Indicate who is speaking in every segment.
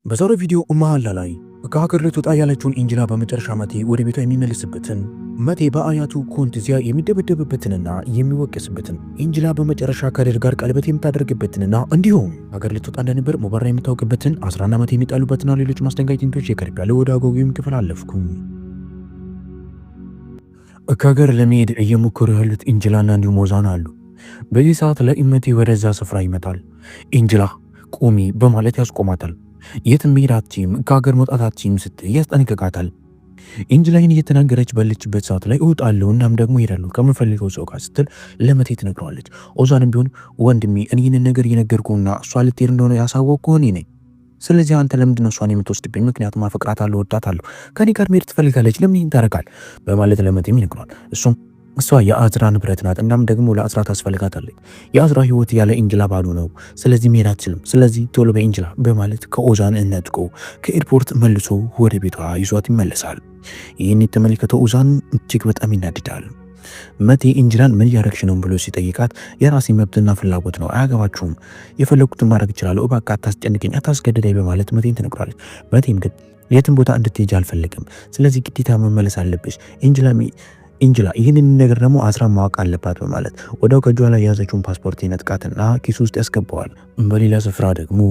Speaker 1: በዛሬው ቪዲዮ መሃል ላይ ከሀገር ልትወጣ ያለችውን ኤንጅላ በመጨረሻ መቴ ወደ ቤቷ የሚመልስበትን መቴ በአያቱ ኮንትዚያ የሚደበደብበትንና የሚወቀስበትን ኤንጅላ በመጨረሻ ከድር ጋር ቀለበት የምታደርግበትንና እንዲሁም ሀገር ልትወጣ እንደነበር ሙበራ የምታውቅበትን 11 ዓመት የሚጣሉበትና ሌሎች ማስጠንቀቂያ ቲንቶች የቀርብ ያለ ወደ አጓጊም ክፍል አለፍኩ። ከሀገር ለመሄድ እየሞከሩ ያሉት ኤንጅላና እንዲሁም ኦዛና አሉ። በዚህ ሰዓት ላይ መቴ ወደዛ ስፍራ ይመጣል። ኤንጅላ ቁሚ በማለት ያስቆማታል። የትም መሄድ አትችይም፣ ከሀገር መውጣት አትችይም ስትል ያስጠነቅቃታል። ኤንጅላይን እየተናገረች ባለችበት ሰዓት ላይ እወጣለሁ እናም ደግሞ እሄዳለሁ ከምፈልገው ሰው ጋር ስትል ለመቴ ትነግረዋለች። ኦዛንም ቢሆን ወንድሜ እኔ ይህንን ነገር እየነገርኩህና እሷ ልትሄድ እንደሆነ ያሳወቅኩህ እኔ ነኝ። ስለዚህ አንተ ለምንድን ነው እሷን የምትወስድብኝ? ምክንያቱም አፈቅራታለሁ፣ እወዳታለሁ፣ ከኔ ጋር መሄድ ትፈልጋለች፣ ለምን ይህን ታደርጋለህ? በማለት ለመቴም ይነግረዋል። እሱም እሷ የአዝራ ንብረት ናት፣ እናም ደግሞ ለአዝራ ታስፈልጋታለች። የአዝራ ህይወት ያለ ኤንጅላ ባዶ ነው፣ ስለዚህ መሄድ አትችልም። ስለዚህ ቶሎ በኤንጅላ በማለት ከኦዛን ነጥቆ ከኤርፖርት መልሶ ወደ ቤቷ ይዟት ይመለሳል። ይህን የተመለከተው ኦዛን እጅግ በጣም ይናድዳል። መቴ ኤንጅላን ምን እያደረግሽ ነው ብሎ ሲጠይቃት የራሴ መብትና ፍላጎት ነው፣ አያገባችሁም፣ የፈለጉትን ማድረግ እችላለሁ፣ እባክህ አታስጨንቀኝ፣ አታስገድደኝ በማለት መቴን ትነግሯለች። መቴም ግን የትም ቦታ እንድትሄጂ አልፈልግም፣ ስለዚህ ግዴታ መመለስ አለብሽ ኤንጅላ ይህንን ነገር ደግሞ አዝራ ማወቅ አለባት በማለት ወዲያው ከእጇ ላይ የያዘችውን ፓስፖርት ይነጥቃትና ኪሱ ውስጥ ያስገባዋል። በሌላ ስፍራ ደግሞ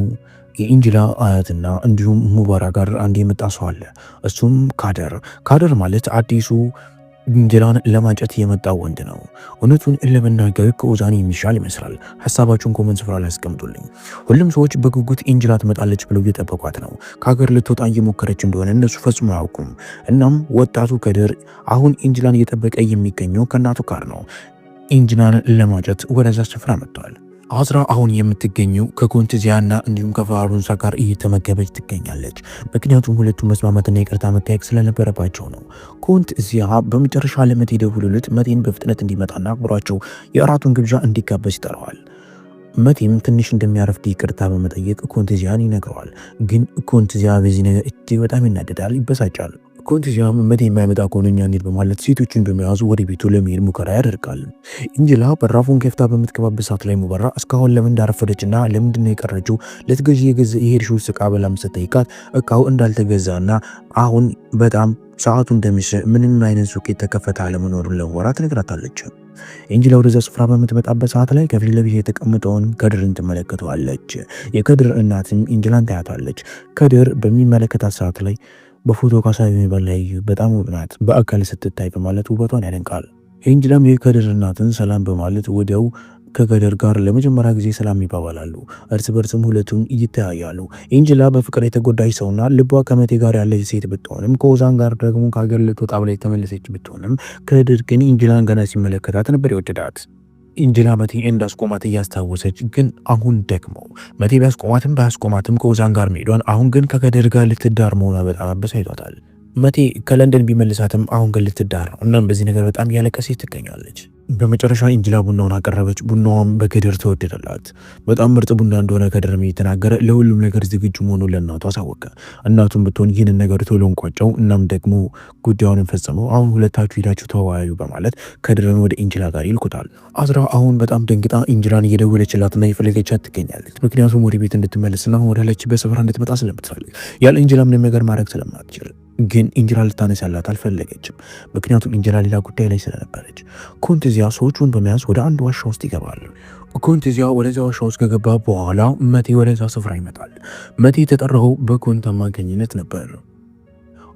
Speaker 1: የኤንጅላ አያትና እንዲሁም ሙባራ ጋር አንድ የመጣ ሰው አለ። እሱም ካደር ማለት አዲሱ ኤንጅላን ለማጨት የመጣ ወንድ ነው። እውነቱን ለመናገር ከኦዛን የሚሻል ይመስላል። ሀሳባችሁን ኮመንት ስፍራ ላይ አስቀምጡልኝ። ሁሉም ሰዎች በጉጉት ኤንጅላ ትመጣለች ብለው እየጠበቋት ነው። ከሀገር ልትወጣ እየሞከረች እንደሆነ እነሱ ፈጽሞ አያውቁም። እናም ወጣቱ ከድር አሁን ኤንጅላን እየጠበቀ የሚገኘው ከእናቱ ጋር ነው። ኤንጅላን ለማጨት ወደዛ ስፍራ መጥቷል። አዝራ አሁን የምትገኘው ከኮንትዚያና እንዲሁም ከፋሩንሳ ጋር እየተመገበች ትገኛለች። ምክንያቱም ሁለቱም መስማማትና ይቅርታ መጠየቅ ስለነበረባቸው ነው። ኮንትዚያ በመጨረሻ ለመቴ ደውሎለት መቴን በፍጥነት እንዲመጣና አክብሯቸው የእራቱን ግብዣ እንዲጋበዝ ይጠራዋል። መቴም ትንሽ እንደሚያረፍድ ይቅርታ በመጠየቅ ኮንትዚያን ይነግረዋል። ግን ኮንትዚያ በዚህ ነገር እጅግ በጣም ይናደዳል፣ ይበሳጫል። ኮንትዚያም መቴ የማይመጣ ከሆነ እኛ እንሂድ በማለት ሴቶችን በመያዙ ወደ ቤቱ ለመሄድ ሙከራ ያደርጋል። ኤንጅላ በራፉን ከፍታ በምትገባበት ሰዓት ላይ ሙበራ እስካሁን ለምን እንዳረፈደችና ለምንድነው የቀረችው ልትገዢ የሄድሽው ዕቃ ብላ ስትጠይቃት ዕቃው እንዳልተገዛና አሁን በጣም ሰዓቱ እንደሚሸ ምንም አይነት ሱቅ የተከፈተ አለመኖሩን ለሙበራ ትነግራታለች። ኤንጅላ ወደዛ ስፍራ በምትመጣበት ሰዓት ላይ ከፊት ለፊት የተቀመጠውን ከድርን ትመለከተዋለች። የከድር እናትም ኤንጅላን ታያታለች። ከድር በሚመለከታት ሰዓት ላይ በፎቶ ካሳቢ በላይ በጣም ውብ ናት፣ በአካል ስትታይ በማለት ውበቷን ያደንቃል። ኤንጅላም የከድር እናትን ሰላም በማለት ወዲያው ከከድር ጋር ለመጀመሪያ ጊዜ ሰላም ይባባላሉ። እርስ በርስም ሁለቱም ይተያያሉ። ኤንጅላ በፍቅር የተጎዳች ሰውና ልቧ ከመቴ ጋር ያለች ሴት ብትሆንም ከኦዛን ጋር ደግሞ ከሀገር ልትወጣ ብላ የተመለሰች ብትሆንም ከድር ግን ኤንጅላን ገና ሲመለከታት ነበር የወደዳት። ኤንጅላ መቴ እንዳስቆማት እያስታወሰች ግን አሁን ደግሞ መቴ ቢያስቆማትም ባያስቆማትም ከኦዛን ጋር መሄዷን አሁን ግን ከከድር ጋር ልትዳር መሆኗ በጣም አበሳጭቷታል። መቴ ከለንደን ቢመልሳትም አሁን ግን ልትዳር ነው። እናም በዚህ ነገር በጣም እያለቀሰች ትገኛለች። በመጨረሻ ኤንጅላ ቡናውን አቀረበች። ቡናዋም በከድር ተወደደላት። በጣም ምርጥ ቡና እንደሆነ ከድርም እየተናገረ ለሁሉም ነገር ዝግጁ መሆኑን ለእናቱ አሳወቀ። እናቱም ብትሆን ይህንን ነገር ቶሎ እንቋጨው፣ እናም ደግሞ ጉዳዩን ፈጽመው አሁን ሁለታችሁ ሄዳችሁ ተወያዩ በማለት ከድርን ወደ ኤንጅላ ጋር ይልኩታል። አዝራ አሁን በጣም ደንግጣ ኤንጅላን እየደወለችላትና እየፈለገቻት ትገኛለች። ምክንያቱም ወደ ቤት እንድትመለስና ወደ ያለችበት ስፍራ እንድትመጣ ስለምትፈልግ ያለ ኤንጅላ ምንም ነገር ማድረግ ስለማትችል ግን ኤንጅላ ልታነሳላት አልፈለገችም። ምክንያቱም ኤንጅላ ሌላ ጉዳይ ላይ ስለነበረች። ኮንትዚያ ሰዎቹን በመያዝ ወደ አንድ ዋሻ ውስጥ ይገባል። ኮንትዚያ ወደዚያ ዋሻ ውስጥ ከገባ በኋላ መቴ ወደዛ ስፍራ ይመጣል። መቴ የተጠራው በኮንት አማካኝነት ነበር።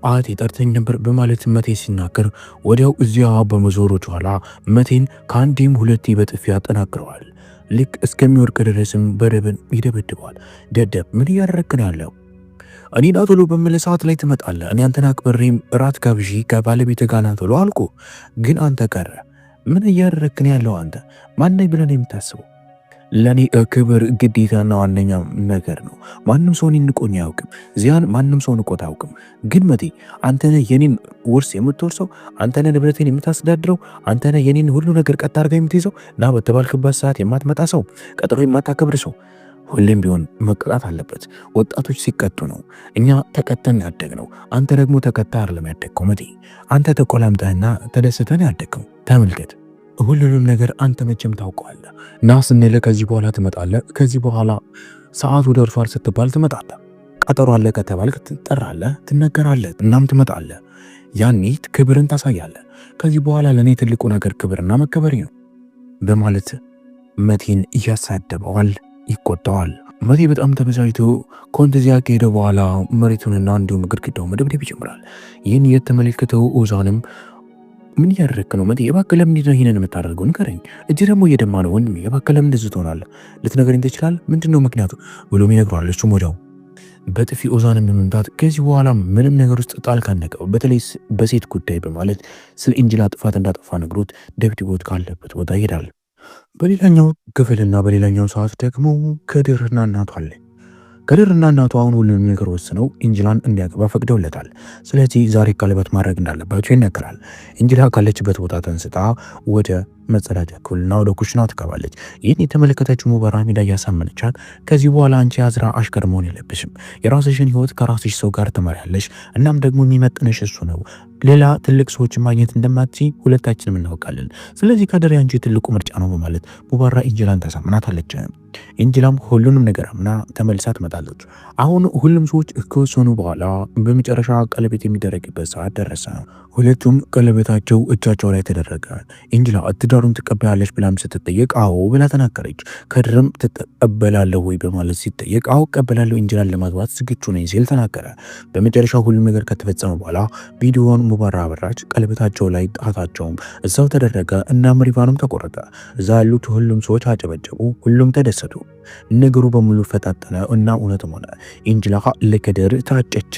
Speaker 1: አያቴ ጠርተኝ ነበር በማለት መቴ ሲናገር ወዲያው እዚያ በመዞሮች ኋላ መቴን ከአንዴም ሁለቴ በጥፊ ያጠናክረዋል። ልክ እስከሚወርቅ ድረስም በደብን ይደበድበዋል። ደደብ ምን እያደረግህ ነው ያለው? እኔና ቶሎ በምልህ ሰዓት ላይ ትመጣለህ። እኔ አንተን አክብሬም እራት ጋብዤ ከባለቤት ጋር ና ቶሎ አልኩ፣ ግን አንተ ቀረ። ምን እያደረግህ ነው ያለው? አንተ ማን ነኝ ብለህ ነው የምታስበው? ለእኔ ክብር ግዴታና ዋነኛ ነገር ነው። ማንም ሰው እኔን ንቆኝ አያውቅም። ዚያን ማንም ሰው ንቆት አያውቅም። ግን መቴ አንተነህ የኔን ውርስ የምትወርሰው፣ አንተነህ ንብረቴን የምታስተዳድረው፣ አንተነህ የኔን ሁሉ ነገር ቀጥ አድርገህ የምትይዘው እና በተባልክበት ሰዓት የማትመጣ ሰው፣ ቀጠሮ የማታከብር ሰው ሁሌም ቢሆን መቀጣት አለበት። ወጣቶች ሲቀጡ ነው እኛ ተቀጠን ያደግነው። አንተ ደግሞ ተቀጣ አይደለም ያደግከው መቴ። አንተ ተቆላምጠህና ተደስተን ያደግከው። ተመልከት፣ ሁሉንም ነገር አንተ መቼም ታውቀዋለህ። ና ስንል ከዚህ በኋላ ትመጣለህ። ከዚህ በኋላ ሰዓቱ ደርሷል ስትባል ትመጣለህ። ቀጠሮ አለ ከተባልክ ትጠራለህ፣ ትነገራለህ፣ እናም ትመጣለህ። ያኔ ክብርን ታሳያለህ። ከዚህ በኋላ ለእኔ ትልቁ ነገር ክብርና መከበሬ ነው በማለት መቴን እያሳደበዋል፣ ይቆጣዋል። መቴ በጣም ተበሳጭቶ ከወንተዚያ ከሄደ በኋላ መሬቱንና እንዲሁም ግድግዳው መደብደብ ይጀምራል። ይህን የተመለከተው ኦዛንም ምን ያደረክ ነው መቴ? እባክህ ለምንድን ነው ይሄንን የምታደርገው? ንገረኝ። እጅ ደግሞ እየደማ ነው ወንድሜ፣ እባክህ ለምን እንደዚህ ትሆናለህ? ልትነግረኝ ትችላለህ? ምንድን ነው ምክንያቱ ብሎም ይነግረዋል። እሱም ወዲያው በጥፊ ኦዛንን በመምታት ከዚህ በኋላ ምንም ነገር ውስጥ ጣልቃ ነቀው፣ በተለይ በሴት ጉዳይ በማለት ስለ ኤንጅላ ጥፋት እንዳጠፋ ነግሮት ደብድቦት ካለበት ቦታ ይሄዳል። በሌላኛው ክፍልና በሌላኛው ሰዓት ደግሞ ከድርና እናቷ አለ። ከድርና እናቷ አሁን ሁሉንም ነገር ወስነው ኤንጅላን እንዲያገባ ፈቅደውለታል። ስለዚህ ዛሬ ቀለበት ማድረግ እንዳለባቸው ይነገራል። ኤንጅላ ካለችበት ቦታ ተንስታ ወደ መጸዳጃ ክፍልና ወደ ኩሽና ትገባለች። ይህን የተመለከተችው ሙበራ ሜዳ እያሳመነቻት ከዚህ በኋላ አንቺ አዝራ አሽከር መሆን የለብሽም፣ የራስሽን ህይወት ከራስሽ ሰው ጋር ትመሪያለሽ፣ እናም ደግሞ የሚመጥንሽ እሱ ነው። ሌላ ትልቅ ሰዎችን ማግኘት እንደማትችይ ሁለታችንም እናውቃለን። ስለዚህ ከድር አንቺ ትልቁ ምርጫ ነው በማለት ሙበራ ኤንጅላን ታሳምናታለች። ኤንጅላም ሁሉንም ነገር አምና ተመልሳ ትመጣለች። አሁን ሁሉም ሰዎች ከወሰኑ በኋላ በመጨረሻ ቀለበት የሚደረግበት ሰዓት ደረሰ። ሁለቱም ቀለበታቸው እጃቸው ላይ ተደረገ። ኤንጅላ ትዳሩን ትቀበላለች ብላም ስትጠየቅ አዎ ብላ ተናገረች። ከድርም ትቀበላለሁ ወይ በማለት ሲጠየቅ አዎ እቀበላለሁ፣ ኤንጅላን ለማግባት ዝግጁ ነኝ ሲል ተናገረ። በመጨረሻ ሁሉም ነገር ከተፈጸመ በኋላ ቪዲዮውን ሙበራ አበራች። ቀለበታቸው ላይ ጣታቸውም እዛው ተደረገ እና ሪባኑም ተቆረጠ። እዛ ያሉት ሁሉም ሰዎች አጨበጨቡ፣ ሁሉም ተደሰቱ። ነገሩ በሙሉ ፈጣጠነ እና እውነትም ሆነ። ኤንጅላ ለከድር ታጨች።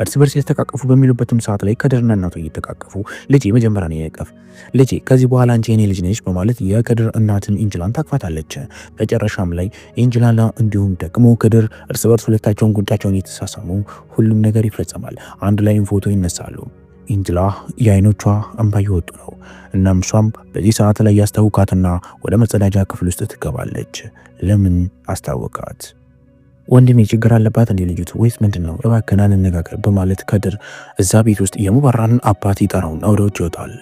Speaker 1: እርስ በርስ የተቃቀፉ በሚሉበትም ሰዓት ላይ ከድርና እናቷ እየተቃቀፉ ልጄ መጀመሪያ ነው የቀፍ ልጄ ከዚህ በኋላ አንቺ የኔ ልጅ ነሽ በማለት የከድር እናትን ኤንጅላን ታቅፋታለች። መጨረሻም ላይ ኤንጅላና እንዲሁም ደግሞ ከድር እርስ በርስ ሁለታቸውን ጉንጫቸውን እየተሳሳሙ ሁሉም ነገር ይፈጸማል። አንድ ላይም ፎቶ ይነሳሉ። ኤንጅላ የአይኖቿ እንባ እየወጡ ነው። እናም እሷም በዚህ ሰዓት ላይ ያስታውቃትና ወደ መጸዳጃ ክፍል ውስጥ ትገባለች። ለምን አስታወቃት? ወንድሜ ችግር አለባት እንዴ ልጅቱ ወይስ ምንድነው? እባክህን እንነጋገር በማለት ከድር እዛ ቤት ውስጥ የሙበራንን አባት ይጠራውና ወደ ውጭ ይወጣል።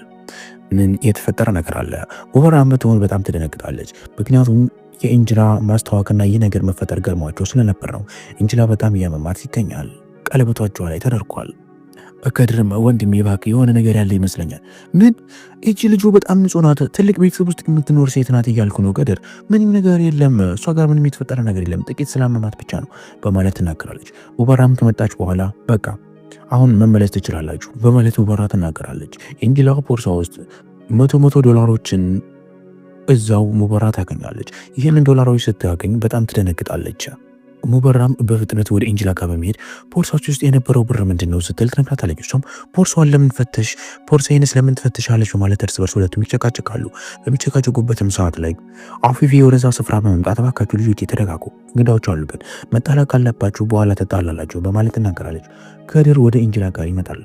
Speaker 1: ምን የተፈጠረ ነገር አለ? ሙበራ ምትሆን በጣም ትደነግጣለች። ምክንያቱም የኤንጅላ ማስታወቅና ይህ ነገር መፈጠር ገርሟቸው ስለነበር ነው። ኤንጅላ በጣም እያመማት ይገኛል። ቀለበቷ ላይ ተደርጓል። ከድርም ወንድሜ እባክህ የሆነ ነገር ያለ ይመስለኛል። ምን? እቺ ልጁ በጣም ንጹህ ናት፣ ትልቅ ቤተሰብ ውስጥ የምትኖር ሴት ናት እያልኩ ነው ከድር። ምንም ነገር የለም፣ እሷ ጋር ምንም የተፈጠረ ነገር የለም፣ ጥቂት ስላመማት ብቻ ነው በማለት ትናገራለች። ሙበራም ከመጣች በኋላ በቃ አሁን መመለስ ትችላላችሁ በማለት ሙበራ ትናገራለች። ኤንጅላ ቦርሳ ውስጥ መቶ ዶላሮችን እዛው ሙበራ ታገኛለች። ይህንን ዶላሮች ስታገኝ በጣም ትደነግጣለች። ሙበራም በፍጥነት ወደ ኤንጅላ ጋር በመሄድ ቦርሳዎች ውስጥ የነበረው ብር ምንድን ነው ስትል ትነግራታለች። እሷም ቦርሳዋን ለምን ፈተሽ ቦርሳዬንስ ለምን ትፈትሻለች በማለት እርስ በርስ ሁለቱም ይጨቃጨቃሉ። በሚጨቃጨቁበትም ሰዓት ላይ አፊፊ ወደዛ ስፍራ በመምጣት እባካችሁ ልጆች የተረጋጉ፣ እንግዳዎች አሉበት፣ መጣላት ካለባችሁ በኋላ ተጣላላችሁ በማለት ትናገራለች። ከድር ወደ ኤንጅላ ጋር ይመጣል።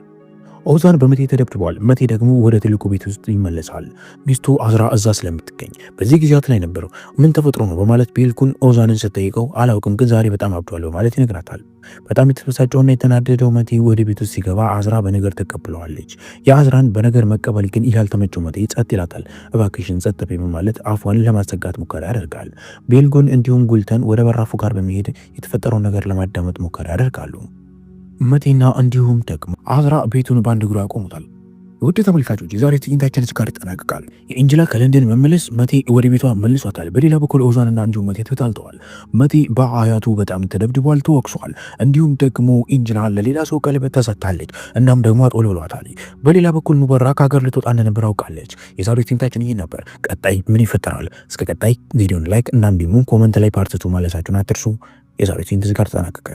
Speaker 1: ኦዛን በመቴ ተደብድበዋል። መቴ ደግሞ ወደ ትልቁ ቤት ውስጥ ይመለሳል። ሚስቱ አዝራ እዛ ስለምትገኝ በዚህ ጊዜያት ላይ ነበረው። ምን ተፈጥሮ ነው በማለት ቤልኩን ኦዛንን ስትጠይቀው አላውቅም ግን ዛሬ በጣም አብዷል በማለት ይነግራታል። በጣም የተበሳጨውና የተናደደው መቴ ወደ ቤት ውስጥ ሲገባ አዝራ በነገር ተቀብለዋለች። የአዝራን በነገር መቀበል ግን ያልተመቸው መቴ ጸጥ ይላታል። እባክሽን ጸጥ በይ በማለት አፏን ለማዘጋት ሙከራ ያደርጋል። ቤልጉን እንዲሁም ጉልተን ወደ በራፉ ጋር በመሄድ የተፈጠረውን ነገር ለማዳመጥ ሙከራ ያደርጋሉ። መቴና እንዲሁም ደግሞ አዝራ ቤቱን በአንድ እግሩ ያቆሙታል። ውድ ተመልካቾች የዛሬ ትዕይንታችን ጋር ይጠናቀቃል። የኤንጅላ ከለንደን መመለስ መቴ ወደ ቤቷ መልሷታል። በሌላ በኩል ኦዛንና እንዲሁም መቴ ተጣልተዋል። መቴ በአያቱ በጣም ተደብድቧል፣ ተወቅሷል። እንዲሁም ደግሞ ኤንጅላ ለሌላ ሰው ቀለበት ተሰጥታለች። እናም ደግሞ አጦልብሏታል። በሌላ በኩል ሙበራ ከሀገር ልትወጣ እንደነበር አውቃለች። የዛሬ ትዕይንታችን ይህ ነበር። ቀጣይ ምን ይፈጠራል? እስከ ቀጣይ ቪዲዮን ላይክ እና እንዲሁም ኮመንት ላይ ፓርት 2 ማለታችሁን አትርሱ። የዛሬ ትዕይንት ጋር ተጠናቀቀ።